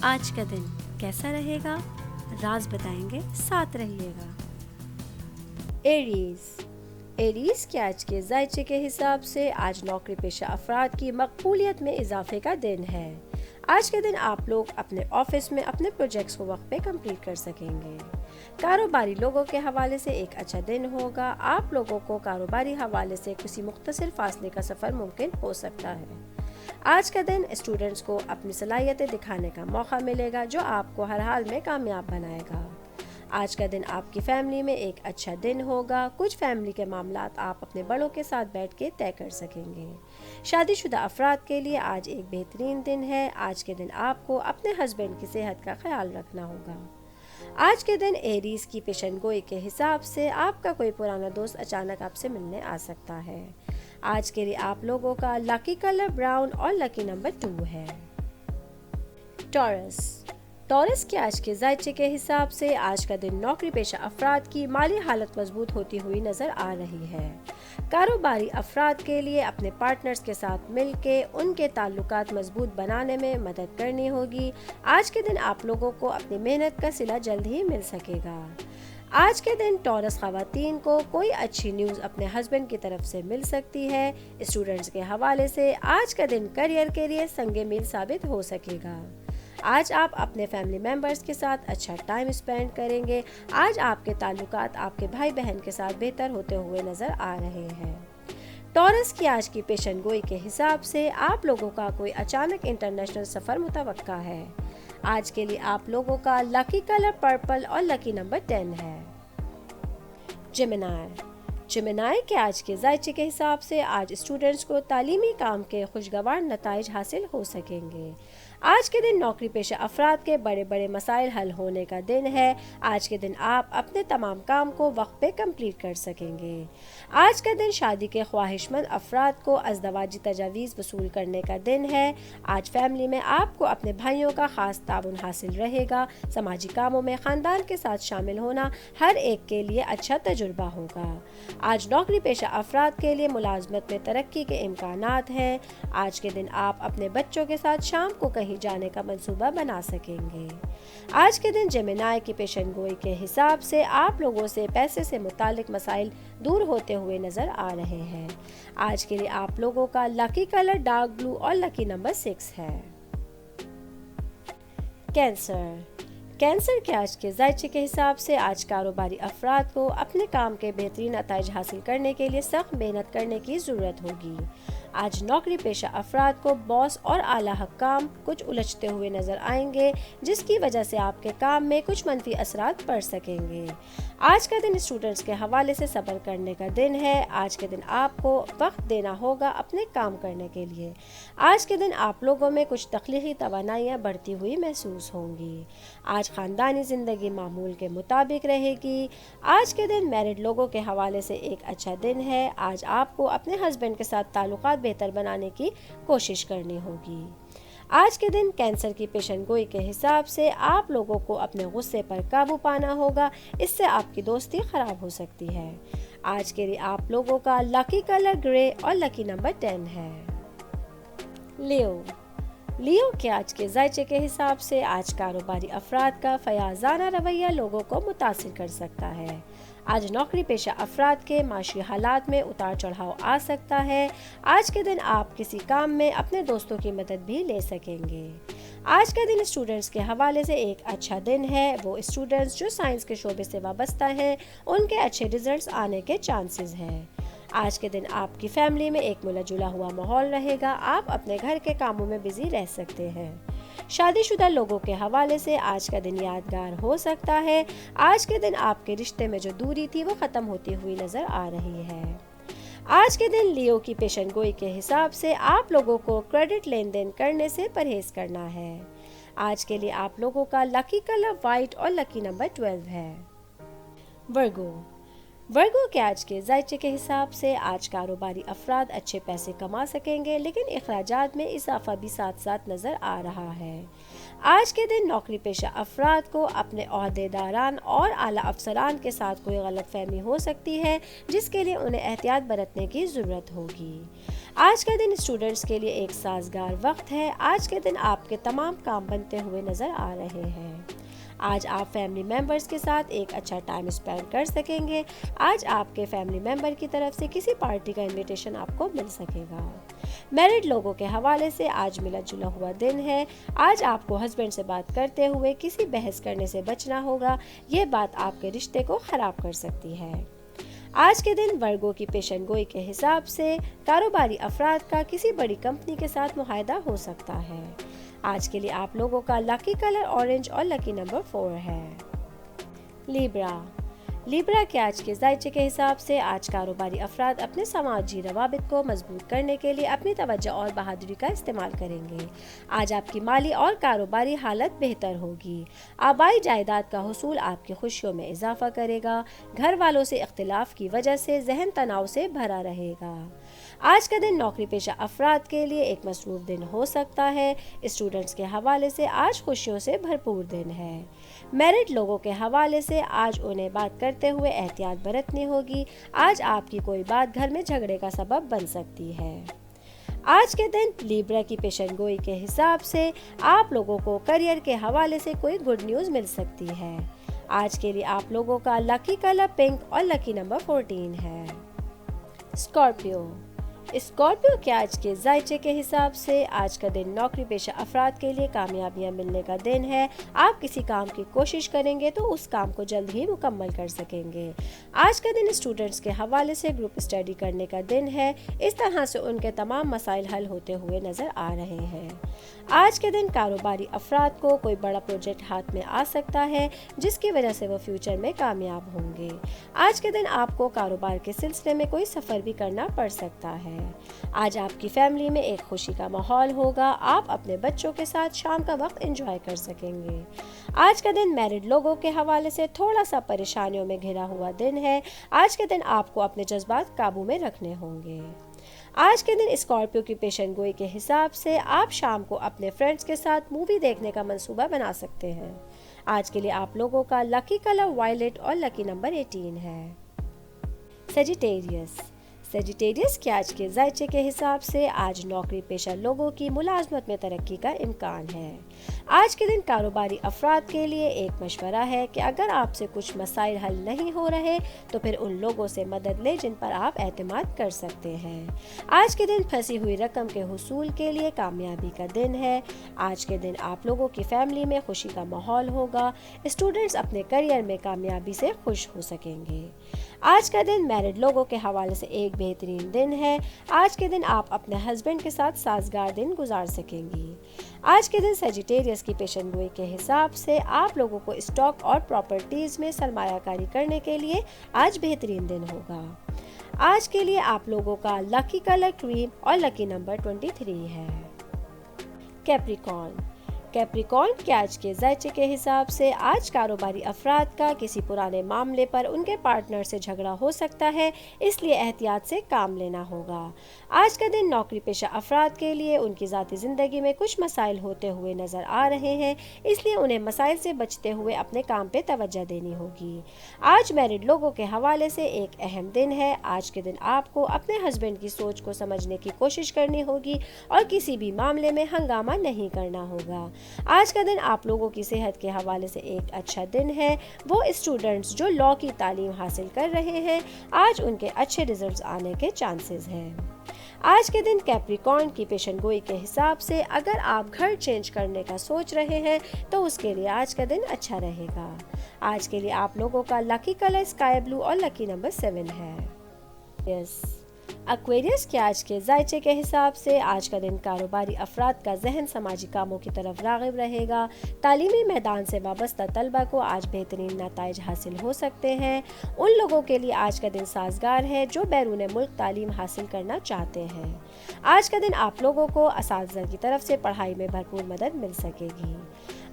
آج کا دن کیسا رہے گا؟ راز بتائیں گے، ساتھ رہیے گا۔ ایریز کے آج کے ذائچے کے حساب سے آج نوکری پیشہ افراد کی مقبولیت میں اضافے کا دن ہے۔ آج کے دن آپ لوگ اپنے آفس میں اپنے پروجیکٹس کو وقت پہ کمپلیٹ کر سکیں گے۔ کاروباری لوگوں کے حوالے سے ایک اچھا دن ہوگا۔ آپ لوگوں کو کاروباری حوالے سے کسی مختصر فاصلے کا سفر ممکن ہو سکتا ہے۔ آج کا دن اسٹوڈنٹس کو اپنی صلاحیتیں دکھانے کا موقع ملے گا جو آپ کو ہر حال میں کامیاب بنائے گا۔ آج کا دن آپ کی فیملی میں ایک اچھا دن ہوگا۔ کچھ فیملی کے معاملات آپ اپنے بڑوں کے ساتھ بیٹھ کے طے کر سکیں گے۔ شادی شدہ افراد کے لیے آج ایک بہترین دن ہے۔ آج کے دن آپ کو اپنے ہسبینڈ کی صحت کا خیال رکھنا ہوگا۔ آج کے دن ایریز کی پیشن گوئی کے حساب سے آپ کا کوئی پرانا دوست اچانک آپ سے ملنے آ سکتا ہے۔ آج کے لیے آپ لوگوں کا لکی کلر براؤن اور لکی نمبر 2 ہے۔ ٹورس کے آج کے ذائچے کے حساب سے آج کا دن نوکری پیشہ افراد کی مالی حالت مضبوط ہوتی ہوئی نظر آ رہی ہے۔ کاروباری افراد کے لیے اپنے پارٹنرز کے ساتھ مل کے ان کے تعلقات مضبوط بنانے میں مدد کرنی ہوگی۔ آج کے دن آپ لوگوں کو اپنی محنت کا صلہ جلد ہی مل سکے گا۔ آج کے دن ٹورس خواتین کو کوئی اچھی نیوز اپنے ہسبینڈ کی طرف سے مل سکتی ہے۔ اسٹوڈنٹس کے حوالے سے آج کا دن کیریئر کے لیے سنگ میل ثابت ہو سکے گا۔ آج آپ اپنے فیملی ممبرز کے ساتھ اچھا ٹائم اسپینڈ کریں گے۔ آج آپ کے تعلقات آپ کے بھائی بہن کے ساتھ بہتر ہوتے ہوئے نظر آ رہے ہیں۔ ٹورس کی آج کی پیشن گوئی کے حساب سے آپ لوگوں کا کوئی اچانک انٹرنیشنل سفر متوقع ہے۔ آج کے لیے آپ لوگوں کا لکی کلر پرپل اور لکی نمبر 10 ہے۔ جیمنائی کے آج کے ذائچے کے حساب سے آج اسٹوڈنٹس کو تعلیمی کام کے خوشگوار نتائج حاصل ہو سکیں گے۔ آج کے دن نوکری پیشہ افراد کے بڑے بڑے مسائل حل ہونے کا دن ہے۔ آج کے دن آپ اپنے تمام کام کو وقت پہ کمپلیٹ کر سکیں گے۔ آج کا دن شادی کے خواہش مند افراد کو ازدواجی تجاویز وصول کرنے کا دن ہے۔ آج فیملی میں آپ کو اپنے بھائیوں کا خاص تعاون حاصل رہے گا۔ سماجی کاموں میں خاندان کے ساتھ شامل ہونا ہر ایک کے لیے اچھا تجربہ ہوگا۔ آج نوکری پیشہ افراد کے لیے ملازمت میں ترقی کے امکانات ہیں۔ آج کے دن آپ اپنے بچوں کے ساتھ شام کو کہیں جانے کا منصوبہ بنا سکیں گے۔ آج کے دن جیمنائی کی پیشن گوئی کے حساب سے آپ لوگوں سے پیسے سے متعلق مسائل دور ہوتے ہوئے نظر آ رہے ہیں۔ آج کے لیے آپ لوگوں کا لکی کلر ڈارک بلو اور لکی نمبر 6 ہے۔ کینسر کے آج کے ذائچے کے حساب سے آج کاروباری افراد کو اپنے کام کے بہترین نتائج حاصل کرنے کے لیے سخت محنت کرنے کی ضرورت ہوگی۔ آج نوکری پیشہ افراد کو باس اور اعلیٰ حکام کچھ الجھتے ہوئے نظر آئیں گے جس کی وجہ سے آپ کے کام میں کچھ منفی اثرات پڑ سکیں گے۔ آج کا دن اسٹوڈنٹس کے حوالے سے صبر کرنے کا دن ہے۔ آج کے دن آپ کو وقت دینا ہوگا اپنے کام کرنے کے لیے۔ آج کے دن آپ لوگوں میں کچھ تخلیقی توانائیاں بڑھتی ہوئی محسوس ہوں گی۔ آج خاندانی زندگی معمول کے مطابق رہے گی۔ آج کے دن میرڈ لوگوں کے حوالے سے ایک اچھا دن ہے۔ آج آپ کو اپنے ہسبینڈ کے ساتھ تعلقات بہتر بنانے کی کوشش کرنی ہوگی۔ آج کے دن کینسر کی پیشن گوئی کے حساب سے آپ لوگوں کو اپنے غصے پر قابو پانا ہوگا، اس سے آپ کی دوستی خراب ہو سکتی ہے۔ آج کے لیے آپ لوگوں کا لکی کلر گرے اور لکی نمبر 10 ہے۔ لیو کے آج کے ذائچے کے حساب سے آج کاروباری افراد کا فیاضانہ رویہ لوگوں کو متاثر کر سکتا ہے۔ آج نوکری پیشہ افراد کے معاشی حالات میں اتار چڑھاؤ آ سکتا ہے۔ آج کے دن آپ کسی کام میں اپنے دوستوں کی مدد بھی لے سکیں گے۔ آج کا دن اسٹوڈنٹس کے حوالے سے ایک اچھا دن ہے۔ وہ اسٹوڈنٹس جو سائنس کے شعبے سے وابستہ ہیں ان کے اچھے ریزلٹس آنے کے چانسز ہیں۔ آج کے دن آپ کی فیملی میں ایک ملا جلا ہوا ماحول رہے گا۔ آپ اپنے گھر کے کاموں میں بزی رہ سکتے ہیں۔ شادی شدہ لوگوں کے حوالے سے آج کا دن یادگار ہو سکتا ہے۔ آج کے دن آپ کے رشتے میں جو دوری تھی وہ ختم ہوتی ہوئی نظر آ رہی ہے۔ آج کے دن لیو کی پیشن گوئی کے حساب سے آپ لوگوں کو کریڈٹ لین دین کرنے سے پرہیز کرنا ہے۔ آج کے لیے آپ لوگوں کا لکی کلر وائٹ اور لکی نمبر 12 ہے۔ ورگو کے آج کے ذائچے کے حساب سے آج کاروباری افراد اچھے پیسے کما سکیں گے لیکن اخراجات میں اضافہ بھی ساتھ ساتھ نظر آ رہا ہے۔ آج کے دن نوکری پیشہ افراد کو اپنے عہدیداران اور اعلیٰ افسران کے ساتھ کوئی غلط فہمی ہو سکتی ہے جس کے لیے انہیں احتیاط برتنے کی ضرورت ہوگی۔ آج کا دن اسٹوڈنٹس کے لیے ایک سازگار وقت ہے۔ آج کے دن آپ کے تمام کام بنتے ہوئے نظر آ رہے ہیں۔ آج آپ فیملی ممبرز کے ساتھ ایک اچھا ٹائم اسپینڈ کر سکیں گے۔ آج آپ کے فیملی ممبر کی طرف سے کسی پارٹی کا انویٹیشن آپ کو مل سکے گا۔ میرڈ لوگوں کے حوالے سے آج ملا جلا ہوا دن ہے۔ آج آپ کو ہسبینڈ سے بات کرتے ہوئے کسی بحث کرنے سے بچنا ہوگا۔ یہ بات آپ کے رشتے کو خراب کر سکتی ہے۔ آج کے دن ورگو کی پیشن گوئی کے حساب سے کاروباری افراد کا کسی بڑی کمپنی کے ساتھ معاہدہ ہو سکتا ہے۔ آج کے لیے آپ لوگوں کا لکی کلر اورنج اور لکی نمبر 4 ہے۔ لیبرا کے آج کے ذائچے کے حساب سے آج کاروباری افراد اپنے سماجی روابط کو مضبوط کرنے کے لیے اپنی توجہ اور بہادری کا استعمال کریں گے۔ آج آپ کی مالی اور کاروباری حالت بہتر ہوگی۔ آبائی جائیداد کا حصول آپ کی خوشیوں میں اضافہ کرے گا۔ گھر والوں سے اختلاف کی وجہ سے ذہن تناؤ سے بھرا رہے گا۔ آج کا دن نوکری پیشہ افراد کے لیے ایک مصروف دن ہو سکتا ہے۔ اسٹوڈنٹس کے حوالے سے آج خوشیوں سے بھرپور دن ہے۔ میرڈ لوگوں کے حوالے سے آج انہیں بات کرتے ہوئے احتیاط برتنی ہوگی۔ آج آپ کی کوئی بات گھر میں جھگڑے کا سبب بن سکتی ہے۔ آج کے دن لیبرا کی پیشن گوئی کے حساب سے آپ لوگوں کو کیریئر کے حوالے سے کوئی گڈ نیوز مل سکتی ہے۔ آج کے لیے آپ لوگوں کا لکی کلر پنک اور لکی نمبر 14 ہے۔ اسکارپیو کے آج کے ذائچے کے حساب سے آج کا دن نوکری پیشہ افراد کے لیے کامیابیاں ملنے کا دن ہے۔ آپ کسی کام کی کوشش کریں گے تو اس کام کو جلد ہی مکمل کر سکیں گے۔ آج کا دن اسٹوڈنٹس کے حوالے سے گروپ اسٹڈی کرنے کا دن ہے۔ اس طرح سے ان کے تمام مسائل حل ہوتے ہوئے نظر آ رہے ہیں۔ آج کے دن کاروباری افراد کو کوئی بڑا پروجیکٹ ہاتھ میں آ سکتا ہے جس کی وجہ سے وہ فیوچر میں کامیاب ہوں گے۔ آج کے دن آپ کو کاروبار کے سلسلے میں کوئی سفر بھی کرنا پڑ سکتا ہے۔ آج آپ کی فیملی میں ایک خوشی کا ماحول ہوگا۔ آپ اپنے بچوں کے ساتھ شام کا وقت انجوائے کر سکیں گے۔ آج کا دن میرڈ لوگوں کے حوالے سے تھوڑا سا پریشانیوں میں گھرا ہوا دن ہے۔ آج کے دن آپ کو اپنے جذبات قابو میں رکھنے ہوں گے۔ آج کے دن اسکارپیو کی پیشن گوئی کے حساب سے آپ شام کو اپنے فرینڈز کے ساتھ مووی دیکھنے کا منصوبہ بنا سکتے ہیں۔ آج کے لیے آپ لوگوں کا لکی کلر وائلٹ اور لکی نمبر 18 ہے۔ سیجیٹیریس کے آج کے ذائچے کے حساب سے آج نوکری پیشہ لوگوں کی ملازمت میں ترقی کا امکان ہے۔ آج کے دن کاروباری افراد کے لیے ایک مشورہ ہے کہ اگر آپ سے کچھ مسائل حل نہیں ہو رہے تو پھر ان لوگوں سے مدد لیں جن پر آپ اعتماد کر سکتے ہیں۔ آج کے دن پھنسی ہوئی رقم کے حصول کے لیے کامیابی کا دن ہے۔ آج کے دن آپ لوگوں کی فیملی میں خوشی کا ماحول ہوگا۔ اسٹوڈنٹس اپنے کیریئر میں کامیابی سے خوش ہو سکیں گے۔ آج کا دن میرڈ لوگوں کے حوالے سے ایک بہترین دن ہے۔ آج کے دن آپ اپنے ہسبینڈ کے ساتھ سازگار دن گزار سکیں گی۔ آج کے دن سیجیٹیریس کی پیشن گوئی کے حساب سے آپ لوگوں کو اسٹاک اور پراپرٹیز میں سرمایہ کاری کرنے کے لیے آج بہترین دن ہوگا۔ آج کے لیے آپ لوگوں کا لکی کلر کریم اور لکی نمبر 23 ہے۔ کیپریکارن کے آج کے ذائچے کے حساب سے آج کاروباری افراد کا کسی پرانے معاملے پر ان کے پارٹنر سے جھگڑا ہو سکتا ہے، اس لیے احتیاط سے کام لینا ہوگا۔ آج کا دن نوکری پیشہ افراد کے لیے ان کی ذاتی زندگی میں کچھ مسائل ہوتے ہوئے نظر آ رہے ہیں، اس لیے انہیں مسائل سے بچتے ہوئے اپنے کام پہ توجہ دینی ہوگی۔ آج میرڈ لوگوں کے حوالے سے ایک اہم دن ہے۔ آج کے دن آپ کو اپنے ہسبینڈ کی سوچ کو سمجھنے کی کوشش کرنی ہوگی اور کسی بھی معاملے میں ہنگامہ نہیں کرنا ہوگا۔ آج کا دن آپ لوگوں کی صحت کے حوالے سے ایک اچھا دن ہے۔ وہ اسٹوڈنٹس جو لاء کی تعلیم حاصل کر رہے ہیں، آج ان کے اچھے ریزلٹس آنے کے چانسز ہیں۔ آج کے دن کیپریکارن کی پیشن گوئی کے حساب سے اگر آپ گھر چینج کرنے کا سوچ رہے ہیں تو اس کے لیے آج کا دن اچھا رہے گا۔ آج کے لیے آپ لوگوں کا لکی کلر اسکائی بلو اور لکی نمبر 7 ہے۔ ایکویریس کے آج کے ذائچے کے حساب سے آج کا دن کاروباری افراد کا ذہن سماجی کاموں کی طرف راغب رہے گا۔ تعلیمی میدان سے وابستہ طلبہ کو آج بہترین نتائج حاصل ہو سکتے ہیں۔ ان لوگوں کے لیے آج کا دن سازگار ہے جو بیرون ملک تعلیم حاصل کرنا چاہتے ہیں۔ آج کا دن آپ لوگوں کو اساتذہ کی طرف سے پڑھائی میں بھرپور مدد مل سکے گی۔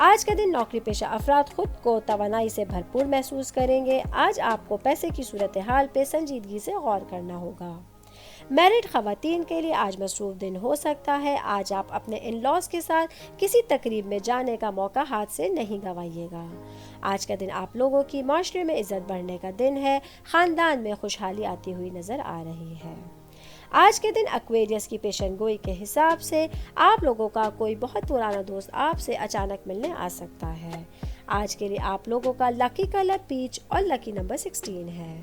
آج کا دن نوکری پیشہ افراد خود کو توانائی سے بھرپور محسوس کریں گے۔ آج آپ کو پیسے کی صورتحال پہ سنجیدگی سے غور کرنا ہوگا۔ میرڈ خواتین کے لیے آج مصروف دن ہو سکتا ہے۔ آج آپ اپنے ان لاز کے ساتھ کسی تقریب میں جانے کا موقع ہاتھ سے نہیں گنوائیے گا۔ آج کا دن آپ لوگوں کی معاشرے میں عزت بڑھنے کا دن ہے۔ خاندان میں خوشحالی آتی ہوئی نظر آ رہی ہے۔ آج کے دن ایکویریس کی پیشن گوئی کے حساب سے آپ لوگوں کا کوئی بہت پرانا دوست آپ سے اچانک ملنے آ سکتا ہے۔ آج کے لیے آپ لوگوں کا لکی کلر پیچ اور لکی نمبر 16 ہے۔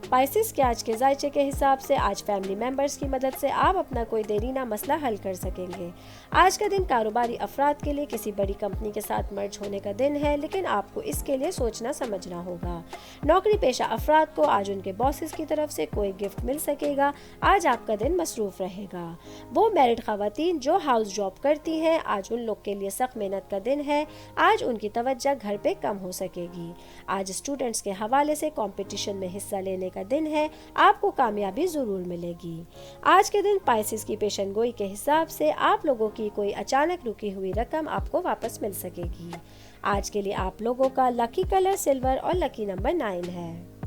پائسز کے آج کے ذائچے کے حساب سے آج فیملی ممبرز کی مدد سے آپ اپنا کوئی دیرینہ مسئلہ حل کر سکیں گے۔ آج کا دن کاروباری افراد کے لیے کسی بڑی کمپنی کے ساتھ مرج ہونے کا دن ہے، لیکن آپ کو اس کے لیے سوچنا سمجھنا ہوگا۔ نوکری پیشہ افراد کو آج ان کے باسز کی طرف سے کوئی گفٹ مل سکے گا۔ آج آپ کا دن مصروف رہے گا۔ وہ میرڈ خواتین جو ہاؤس جاب کرتی ہیں، آج ان لوگ کے لیے سخت محنت کا دن ہے۔ آج ان کی توجہ گھر پہ کم ہو سکے گی۔ آج اسٹوڈنٹس کے حوالے سے کمپٹیشن میں حصہ لینے کا دن ہے، آپ کو کامیابی ضرور ملے گی۔ آج کے دن پائسز کی پیشن گوئی کے حساب سے آپ لوگوں کی کوئی اچانک رکی ہوئی رقم آپ کو واپس مل سکے گی۔ آج کے لیے آپ لوگوں کا لکی کلر سلور اور لکی نمبر 9 ہے۔